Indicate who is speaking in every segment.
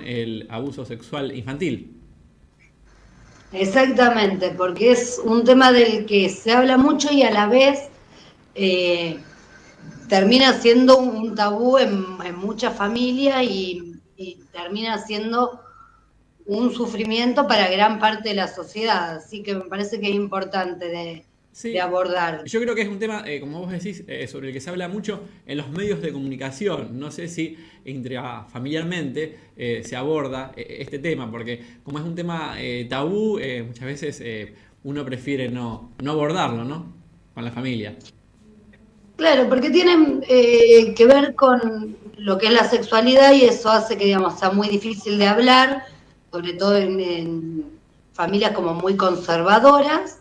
Speaker 1: el abuso sexual infantil.
Speaker 2: Exactamente, porque es un tema del que se habla mucho y a la vez eh, termina siendo un tabú en muchas familias y termina siendo un sufrimiento para gran parte de la sociedad. Así que me parece que es importante de
Speaker 1: Sí,
Speaker 2: abordar.
Speaker 1: yo creo que es un tema, como vos decís, sobre el que se habla mucho en los medios de comunicación. No sé si intrafamiliarmente se aborda este tema, porque como es un tema tabú, muchas veces uno prefiere no abordarlo, ¿no? Con la familia.
Speaker 2: Claro, porque tienen que ver con lo que es la sexualidad y eso hace que, digamos, sea muy difícil de hablar, sobre todo en familias como muy conservadoras,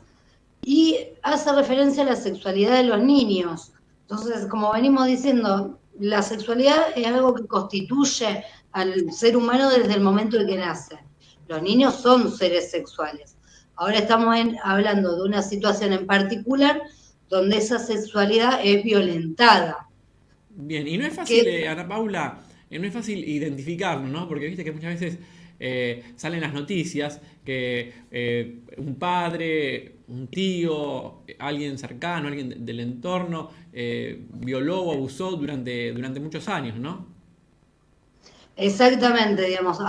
Speaker 2: y hace referencia a la sexualidad de los niños. Entonces, como venimos diciendo, la sexualidad es algo que constituye al ser humano desde el momento en que nace. Los niños son seres sexuales. Ahora estamos hablando de una situación en particular donde esa sexualidad es violentada.
Speaker 1: Bien, y no es
Speaker 2: Que
Speaker 1: fácil, Ana Paula, no es fácil identificarlo, ¿no? Porque viste que muchas veces salen las noticias que un padre, un tío, alguien cercano, alguien del entorno, violó o abusó durante muchos años, ¿no?
Speaker 2: exactamente, digamos,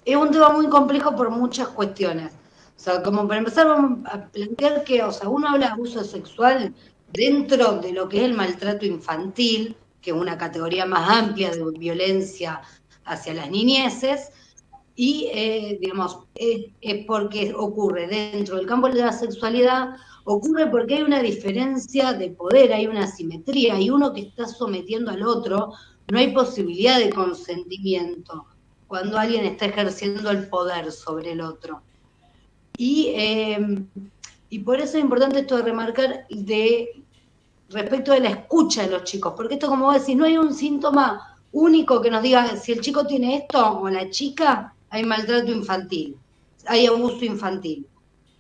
Speaker 2: es un tema muy complejo por muchas cuestiones. O sea, como para empezar, vamos a plantear que, o sea, uno habla de abuso sexual dentro de lo que es el maltrato infantil, que es una categoría más amplia de violencia hacia las niñeces, y, digamos, es porque ocurre dentro del campo de la sexualidad, ocurre porque hay una diferencia de poder, hay una asimetría, hay uno que está sometiendo al otro, no hay posibilidad de consentimiento cuando alguien está ejerciendo el poder sobre el otro. Y, eh, y por eso es importante esto de remarcar respecto de la escucha de los chicos, porque esto, como vos decís, no hay un síntoma único que nos diga si el chico tiene esto o la chica, hay maltrato infantil, hay abuso infantil.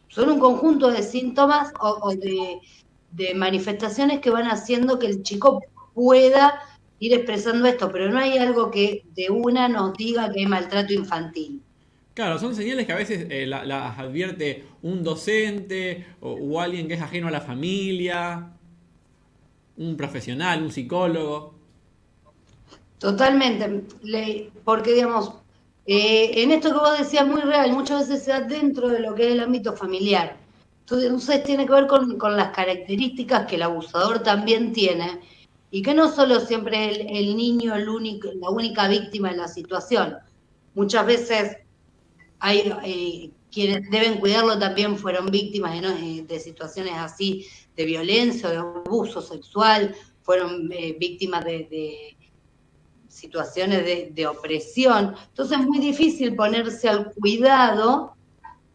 Speaker 2: Son un conjunto de síntomas o de manifestaciones que van haciendo que el chico pueda ir expresando esto, pero no hay algo que de una nos diga que hay maltrato infantil.
Speaker 1: Claro, son señales que a veces las advierte un docente o alguien que es ajeno a la familia, un profesional, un psicólogo.
Speaker 2: Totalmente, porque digamos, en esto que vos decías muy real, muchas veces se da dentro de lo que es el ámbito familiar. Entonces tiene que ver con las características que el abusador también tiene y que no solo siempre es el niño la única víctima de la situación. Muchas veces hay quienes deben cuidarlo también fueron víctimas de situaciones así de violencia o de abuso sexual, fueron víctimas de situaciones de opresión. Entonces es muy difícil ponerse al cuidado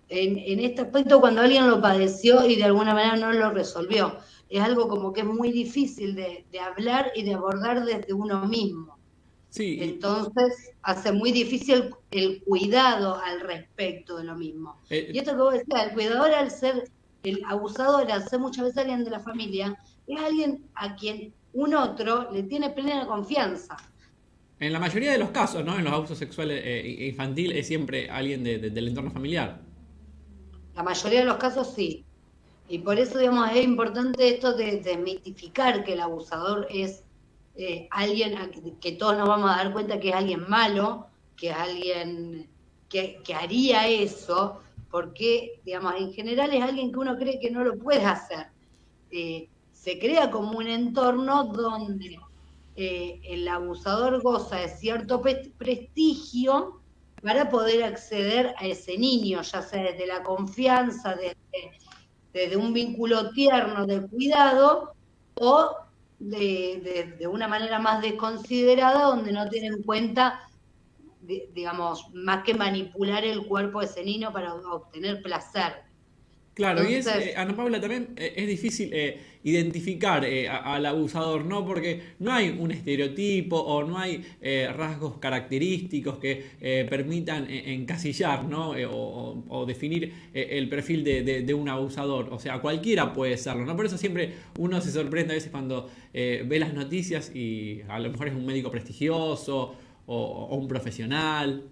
Speaker 2: en este aspecto cuando alguien lo padeció y de alguna manera no lo resolvió. Es algo como que es muy difícil de hablar y de abordar desde uno mismo.
Speaker 1: Sí,
Speaker 2: Entonces hace muy difícil el cuidado al respecto de lo mismo. Y
Speaker 1: eh,
Speaker 2: esto que vos decías, el cuidador al ser, el abusador al ser muchas veces alguien de la familia, es alguien a quien un otro le tiene plena confianza.
Speaker 1: en la mayoría de los casos, ¿no? En los abusos sexuales infantil es siempre alguien del entorno familiar.
Speaker 2: La mayoría de los casos sí. Y por eso, digamos, es importante esto de desmitificar que el abusador es alguien que todos nos vamos a dar cuenta que es alguien malo, que es alguien que haría eso, porque, digamos, en general es alguien que uno cree que no lo puede hacer. Se crea como un entorno donde el abusador goza de cierto prestigio para poder acceder a ese niño, ya sea desde la confianza, desde un vínculo tierno de cuidado o de una manera más desconsiderada donde no tiene en cuenta, digamos, más que manipular el cuerpo de ese niño para obtener placer.
Speaker 1: Claro, y
Speaker 2: Entonces,
Speaker 1: Ana Paula, también es difícil identificar al abusador, ¿no? Porque no hay un estereotipo o no hay rasgos característicos que permitan encasillar, ¿no? O definir el perfil de un abusador. O sea, cualquiera puede serlo, ¿no? Por eso siempre uno se sorprende a veces cuando ve las noticias y a lo mejor es un médico prestigioso o un profesional.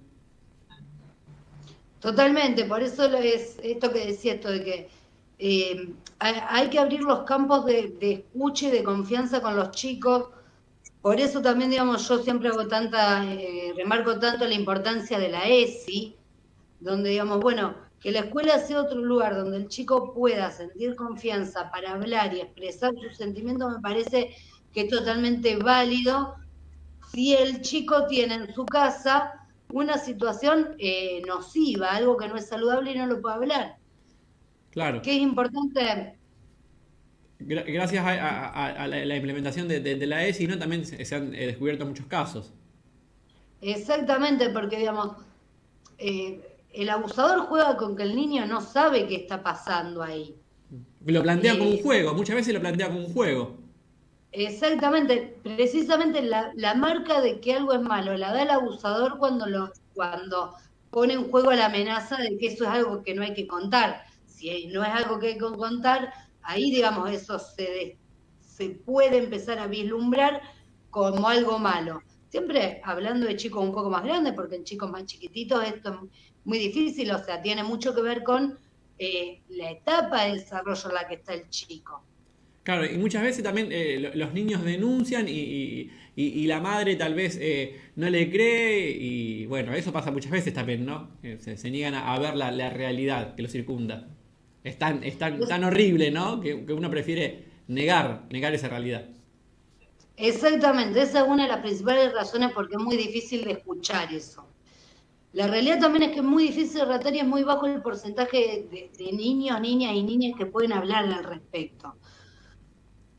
Speaker 2: Totalmente, por eso es esto que decía, esto de que hay que abrir los campos de escucha y de confianza con los chicos. Por eso también, digamos, yo siempre remarco tanto la importancia de la ESI, donde, digamos, bueno, que la escuela sea otro lugar donde el chico pueda sentir confianza para hablar y expresar sus sentimientos, me parece que es totalmente válido si el chico tiene en su casa una situación nociva, algo que no es saludable y no lo puede hablar.
Speaker 1: Claro.
Speaker 2: ¿Qué es importante?
Speaker 1: Gracias a la implementación de la ESI, ¿no? También se han descubierto muchos casos.
Speaker 2: Exactamente, porque digamos, el abusador juega con que el niño no sabe qué está pasando ahí.
Speaker 1: Lo plantean como un
Speaker 2: Eh,
Speaker 1: juego, muchas veces lo plantean como un juego.
Speaker 2: Exactamente, precisamente la marca de que algo es malo la da el abusador cuando pone en juego la amenaza de que eso es algo que no hay que contar. Si no es algo que hay que contar, ahí digamos eso se puede empezar a vislumbrar como algo malo. Siempre hablando de chicos un poco más grandes, porque en chicos más chiquititos esto es muy difícil, o sea, tiene mucho que ver con la etapa de desarrollo en la que está el chico.
Speaker 1: Claro, y muchas veces también los niños denuncian y la madre tal vez no le cree y bueno, eso pasa muchas veces también, ¿no? Se niegan a ver la realidad que los circunda. Es tan horrible, ¿no? Que uno prefiere negar esa realidad.
Speaker 2: Exactamente, esa es una de las principales razones porque es muy difícil de escuchar eso. La realidad también es que es muy difícil de tratar y es muy bajo el porcentaje de niños, niñas y niñas que pueden hablar al respecto.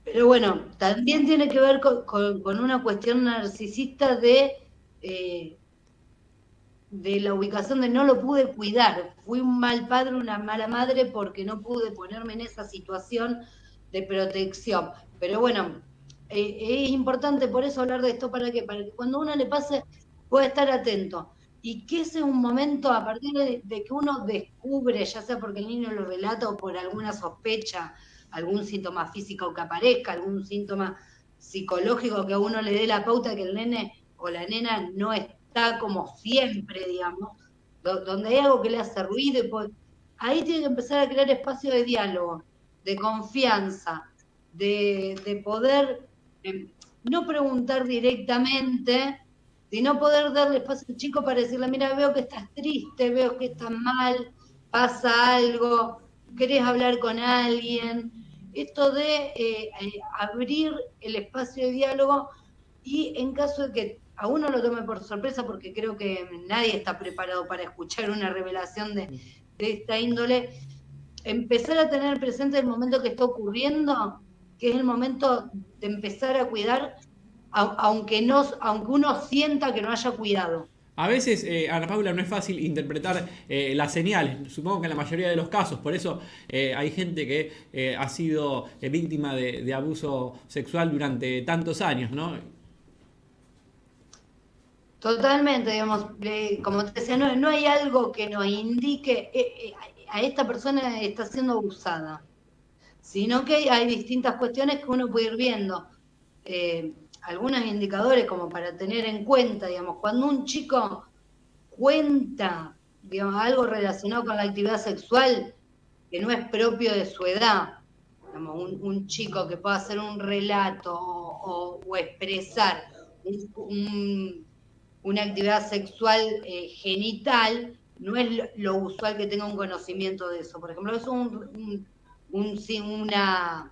Speaker 2: Pero bueno, también tiene que ver con una cuestión narcisista eh, de la ubicación de no lo pude cuidar. Fui un mal padre, una mala madre porque no pude ponerme en esa situación de protección. Pero bueno, es importante por eso hablar de esto para que cuando uno le pase pueda estar atento. Y que ese es un momento a partir de que uno descubre, ya sea porque el niño lo relata o por alguna sospecha, algún síntoma físico que aparezca, algún síntoma psicológico que a uno le dé la pauta que el nene o la nena no está como siempre, digamos, donde hay algo que le hace ruido, ahí tiene que empezar a crear espacio de diálogo, de confianza, de poder no preguntar directamente, sino poder darle espacio al chico para decirle, mira, veo que estás triste, veo que estás mal, pasa algo, querés hablar con alguien. Esto de abrir el espacio de diálogo y en caso de que a uno lo tome por sorpresa, porque creo que nadie está preparado para escuchar una revelación de esta índole, empezar a tener presente el momento que está ocurriendo, que es el momento de empezar a cuidar, aunque uno sienta que no haya cuidado.
Speaker 1: A veces, Ana Paula, no es fácil interpretar las señales, supongo que en la mayoría de los casos, por eso hay gente que ha sido víctima de abuso sexual durante tantos años, ¿no?
Speaker 2: Totalmente, digamos, como te decía, no hay algo que nos indique a esta persona está siendo abusada, sino que hay distintas cuestiones que uno puede ir viendo. Algunos indicadores como para tener en cuenta, digamos, cuando un chico cuenta, digamos, algo relacionado con la actividad sexual que no es propio de su edad, digamos, un chico que pueda hacer un relato o expresar una actividad sexual genital, no es lo usual que tenga un conocimiento de eso. Por ejemplo, es una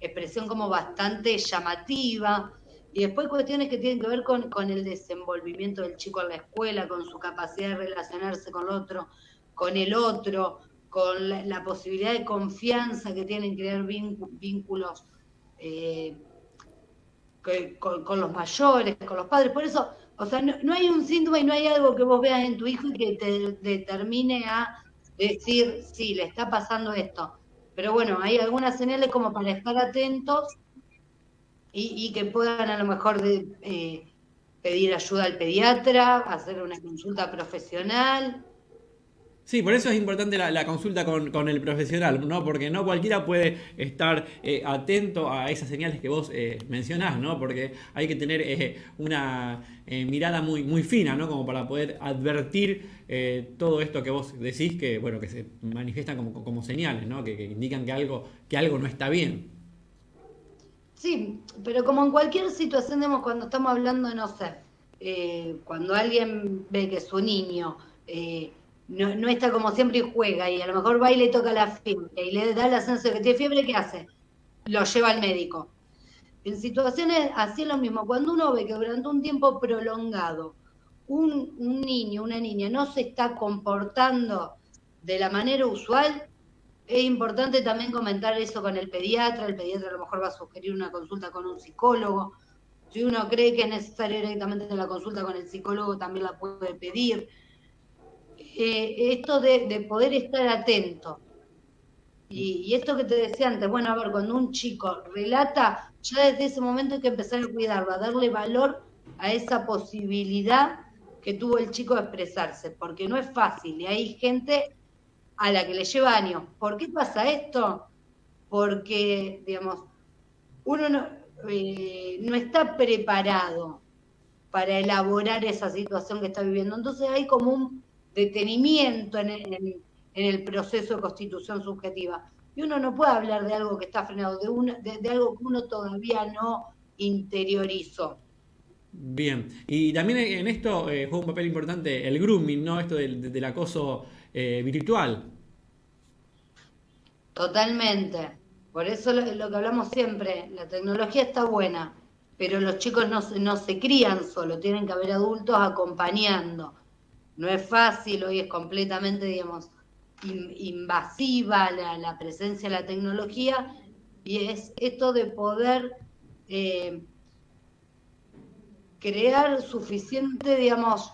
Speaker 2: expresión como bastante llamativa. Y después cuestiones que tienen que ver con el desenvolvimiento del chico en la escuela, con su capacidad de relacionarse con el otro, con la posibilidad de confianza que tienen crear vínculos eh, con los mayores, con los padres. Por eso, o sea, no hay un síntoma y no hay algo que vos veas en tu hijo y que te determine a decir, sí, le está pasando esto. Pero bueno, hay algunas señales como para estar atentos y que puedan a lo mejor pedir ayuda al pediatra, hacer una consulta profesional.
Speaker 1: Sí, por eso es importante la consulta con el profesional, ¿no? Porque no cualquiera puede estar atento a esas señales que vos mencionás, ¿no? Porque hay que tener una mirada muy fina, ¿no? Como para poder advertir todo esto que vos decís, que, bueno, que se manifiestan como señales, ¿no? Que indican que algo no está bien.
Speaker 2: Sí, pero como en cualquier situación, digamos, cuando estamos hablando, no sé, cuando alguien ve que su niño no está como siempre y juega, y a lo mejor va y le toca la fiebre, y le da la sensación de que tiene fiebre, ¿qué hace? Lo lleva al médico. En situaciones así es lo mismo. Cuando uno ve que durante un tiempo prolongado un niño, una niña no se está comportando de la manera usual, es importante también comentar eso con el pediatra a lo mejor va a sugerir una consulta con un psicólogo, si uno cree que es necesaria directamente la consulta con el psicólogo también la puede pedir. Esto de poder estar atento, y esto que te decía antes, bueno, a ver, cuando un chico relata, ya desde ese momento hay que empezar a cuidarlo, a darle valor a esa posibilidad que tuvo el chico de expresarse, porque no es fácil y hay gente a la que le lleva años. ¿Por qué pasa esto? Porque, digamos, uno no está preparado para elaborar esa situación que está viviendo. Entonces hay como un detenimiento en el proceso de constitución subjetiva. Y uno no puede hablar de algo que está frenado, de algo que uno todavía no interiorizó.
Speaker 1: Bien, y también en esto juega un papel importante el grooming, ¿no? Esto del acoso virtual.
Speaker 2: Totalmente. Por eso lo que hablamos siempre, la tecnología está buena, pero los chicos no se crían solo, tienen que haber adultos acompañando. No es fácil, hoy es completamente, digamos, invasiva la presencia de la tecnología y es esto de poder eh, crear suficiente, digamos,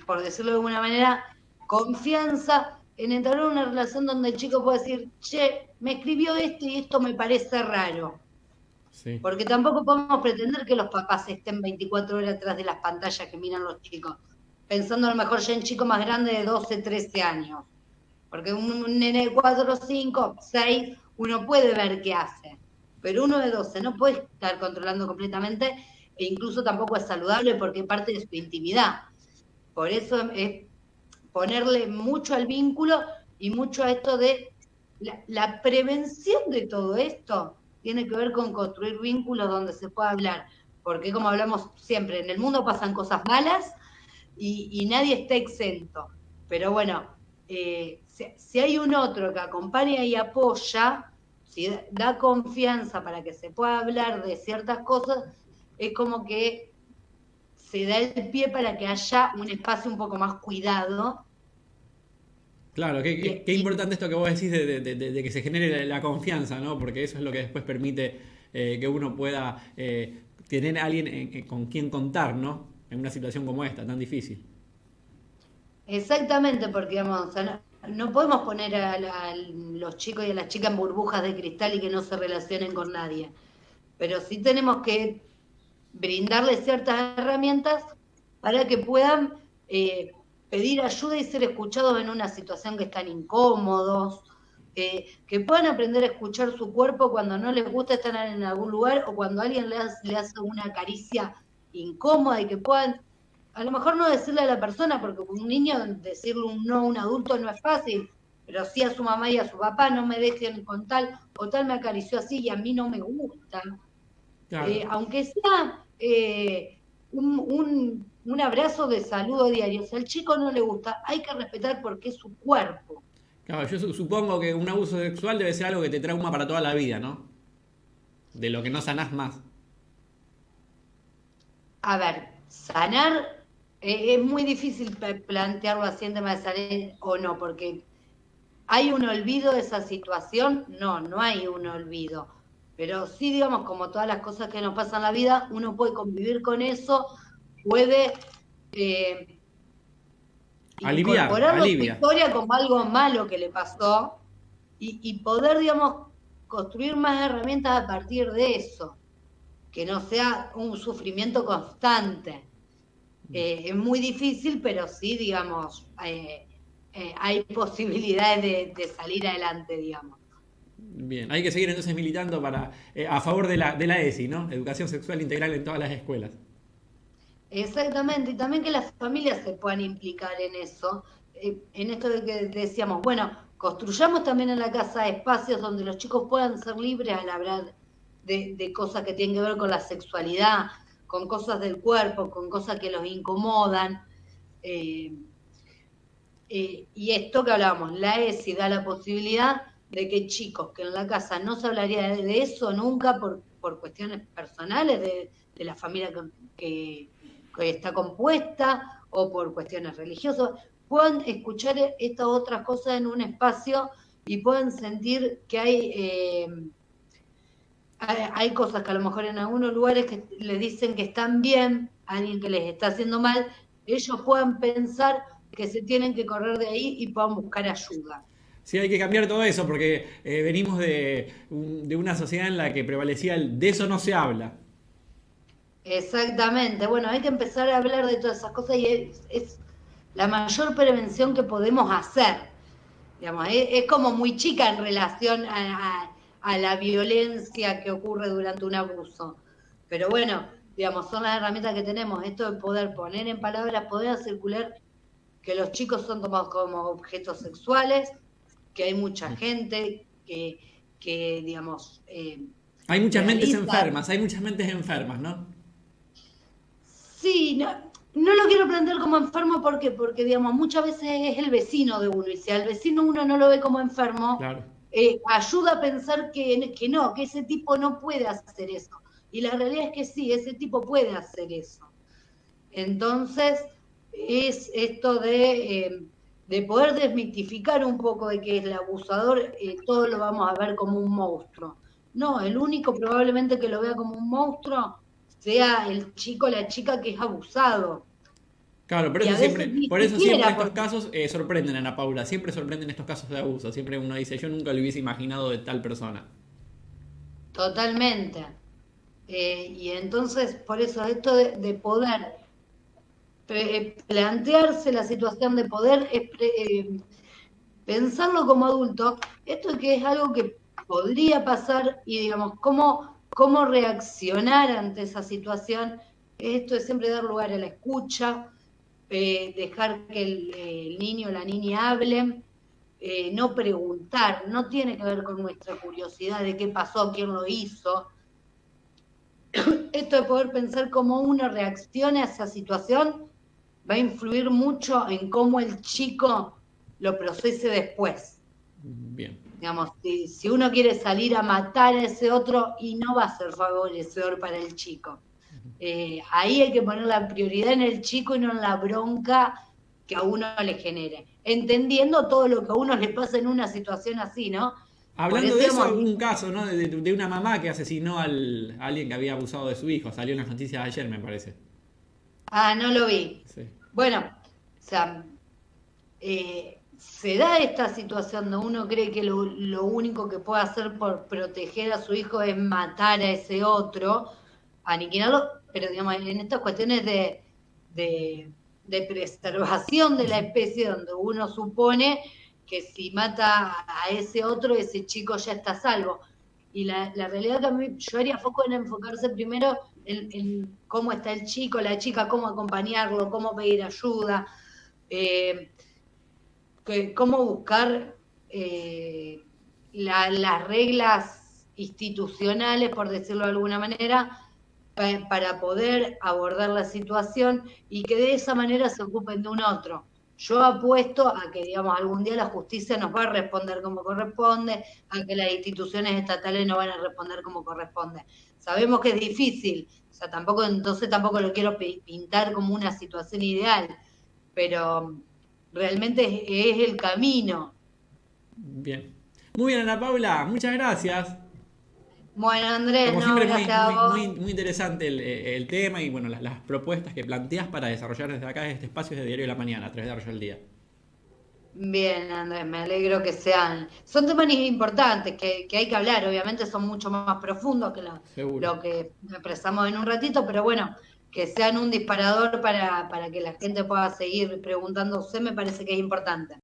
Speaker 2: por decirlo de alguna manera, confianza en entrar en una relación donde el chico puede decir, che, me escribió esto y esto me parece raro.
Speaker 1: Sí.
Speaker 2: Porque tampoco podemos pretender que los papás estén 24 horas atrás de las pantallas que miran los chicos, pensando a lo mejor ya en chicos más grandes de 12, 13 años. Porque un nene de 4, 5, 6, uno puede ver qué hace. Pero uno de 12 no puede estar controlando completamente e incluso tampoco es saludable porque es parte de su intimidad. Por eso es ponerle mucho al vínculo y mucho a esto de la prevención de todo esto. Tiene que ver con construir vínculos donde se pueda hablar. Porque como hablamos siempre, en el mundo pasan cosas malas y nadie está exento. Pero bueno, si hay un otro que acompaña y apoya, si da confianza para que se pueda hablar de ciertas cosas, es como que se da el pie para que haya un espacio un poco más cuidado.
Speaker 1: Claro,
Speaker 2: Y,
Speaker 1: qué
Speaker 2: y
Speaker 1: importante esto que vos decís de que se genere la confianza, ¿no? Porque eso es lo que después permite que uno pueda tener a alguien con quien contar, ¿no? En una situación como esta, tan difícil.
Speaker 2: exactamente, porque digamos, o sea, no podemos poner a los chicos y a las chicas en burbujas de cristal y que no se relacionen con nadie. Pero sí tenemos que brindarles ciertas herramientas para que puedan pedir ayuda y ser escuchados en una situación que están incómodos, que puedan aprender a escuchar su cuerpo cuando no les gusta estar en algún lugar o cuando alguien le hace una caricia incómoda y que puedan, a lo mejor no decirle a la persona, porque un niño decirle un no a un adulto no es fácil, pero sí a su mamá y a su papá, no me dejen con tal, o tal me acarició así y a mí no me gusta,
Speaker 1: Claro.
Speaker 2: aunque sea un abrazo de saludo diario. Si al chico no le gusta, hay que respetar porque es su cuerpo.
Speaker 1: Claro, yo supongo que un abuso sexual debe ser algo que te trauma para toda la vida, ¿no? De lo que no sanás más.
Speaker 2: A ver, sanar es muy difícil plantearlo así en tema de sanar o no, porque ¿hay un olvido de esa situación? No, no hay un olvido. Pero sí, digamos, como todas las cosas que nos pasan en la vida, uno puede convivir con eso, puede eh,
Speaker 1: Aliviar,
Speaker 2: incorporarlo a su
Speaker 1: alivia.
Speaker 2: historia como algo malo que le pasó y poder, digamos, construir más herramientas a partir de eso, que no sea un sufrimiento constante. Es muy difícil, pero sí, digamos, hay posibilidades de salir adelante, digamos.
Speaker 1: Bien, hay que seguir entonces militando a favor de la ESI, ¿no? Educación sexual integral en todas las escuelas.
Speaker 2: Exactamente, y también que las familias se puedan implicar en eso, en esto de que decíamos, bueno, construyamos también en la casa espacios donde los chicos puedan ser libres al hablar de cosas que tienen que ver con la sexualidad, con cosas del cuerpo, con cosas que los incomodan. eh, y esto que hablábamos, la ESI da la posibilidad de que chicos que en la casa no se hablaría de eso nunca por cuestiones personales de la familia que está compuesta o por cuestiones religiosas, puedan escuchar estas otras cosas en un espacio y puedan sentir que hay cosas que a lo mejor en algunos lugares que les dicen que están bien, a alguien que les está haciendo mal, ellos puedan pensar que se tienen que correr de ahí y puedan buscar ayuda.
Speaker 1: Sí, hay que cambiar todo eso porque venimos de una sociedad en la que prevalecía el de eso no se habla.
Speaker 2: Exactamente, bueno, hay que empezar a hablar de todas esas cosas y es la mayor prevención que podemos hacer. Digamos, es como muy chica en relación a la violencia que ocurre durante un abuso. Pero bueno, digamos, son las herramientas que tenemos, esto de poder poner en palabras, poder circular que los chicos son tomados como objetos sexuales, que hay mucha gente que digamos, realiza.
Speaker 1: Hay muchas mentes enfermas, ¿no?
Speaker 2: Sí, no, no lo quiero plantear como enfermo porque, digamos, muchas veces es el vecino de uno, y si al vecino uno no lo ve como enfermo,
Speaker 1: Claro.
Speaker 2: ayuda a pensar que no, que ese tipo no puede hacer eso. Y la realidad es que sí, ese tipo puede hacer eso. Entonces, es esto de poder desmitificar un poco de que el abusador, todo lo vamos a ver como un monstruo. No, el único probablemente que lo vea como un monstruo sea el chico o la chica que es abusado.
Speaker 1: Claro,
Speaker 2: Y a veces ni
Speaker 1: por eso siempre
Speaker 2: siquiera
Speaker 1: estos
Speaker 2: porque
Speaker 1: casos sorprenden a Ana Paula, siempre sorprenden estos casos de abuso, siempre uno dice, yo nunca lo hubiese imaginado de tal persona.
Speaker 2: totalmente. Y entonces, por eso, esto de poder plantearse la situación de poder pensarlo como adulto, esto que es algo que podría pasar y digamos, cómo reaccionar ante esa situación, esto es siempre dar lugar a la escucha, dejar que el niño o la niña hablen, no preguntar, no tiene que ver con nuestra curiosidad de qué pasó, quién lo hizo. Esto de poder pensar cómo uno reacciona a esa situación va a influir mucho en cómo el chico lo procese después.
Speaker 1: Bien,
Speaker 2: Digamos, si uno quiere salir a matar a ese otro y no va a ser favorecedor para el chico. Ahí hay que poner la prioridad en el chico y no en la bronca que a uno le genere, entendiendo todo lo que a uno le pasa en una situación así, ¿no? Por
Speaker 1: hablando
Speaker 2: eso,
Speaker 1: de eso,
Speaker 2: digamos,
Speaker 1: un caso, ¿no? De una mamá que asesinó a alguien que había abusado de su hijo. Salió en las noticias ayer, me parece.
Speaker 2: no lo vi.
Speaker 1: Sí.
Speaker 2: Bueno, o sea, se da esta situación donde uno cree que lo único que puede hacer por proteger a su hijo es matar a ese otro, aniquilarlo, pero digamos, en estas cuestiones de preservación de la especie, donde uno supone que si mata a ese otro, ese chico ya está a salvo. Y la realidad que a mí, yo haría foco en enfocarse primero en cómo está el chico, la chica, cómo acompañarlo, cómo pedir ayuda. Eh, cómo buscar las reglas institucionales, por decirlo de alguna manera, para poder abordar la situación y que de esa manera se ocupen de un otro. Yo apuesto a que, digamos, algún día la justicia nos va a responder como corresponde, a que las instituciones estatales no van a responder como corresponde. Sabemos que es difícil, o sea, entonces tampoco lo quiero pintar como una situación ideal, pero realmente es el camino.
Speaker 1: Bien. Muy bien, Ana Paula, muchas gracias.
Speaker 2: Bueno, Andrés,
Speaker 1: Como
Speaker 2: no,
Speaker 1: siempre,
Speaker 2: gracias a vos.
Speaker 1: muy interesante el tema y bueno, las propuestas que planteas para desarrollar desde acá este espacio de Diario de la Mañana, a través de Arroyo del Día.
Speaker 2: Bien, Andrés, me alegro que son temas importantes que hay que hablar, obviamente son mucho más profundos que
Speaker 1: Seguro.
Speaker 2: lo que expresamos en un ratito, pero bueno, que sean un disparador para que la gente pueda seguir preguntándose, me parece que es importante.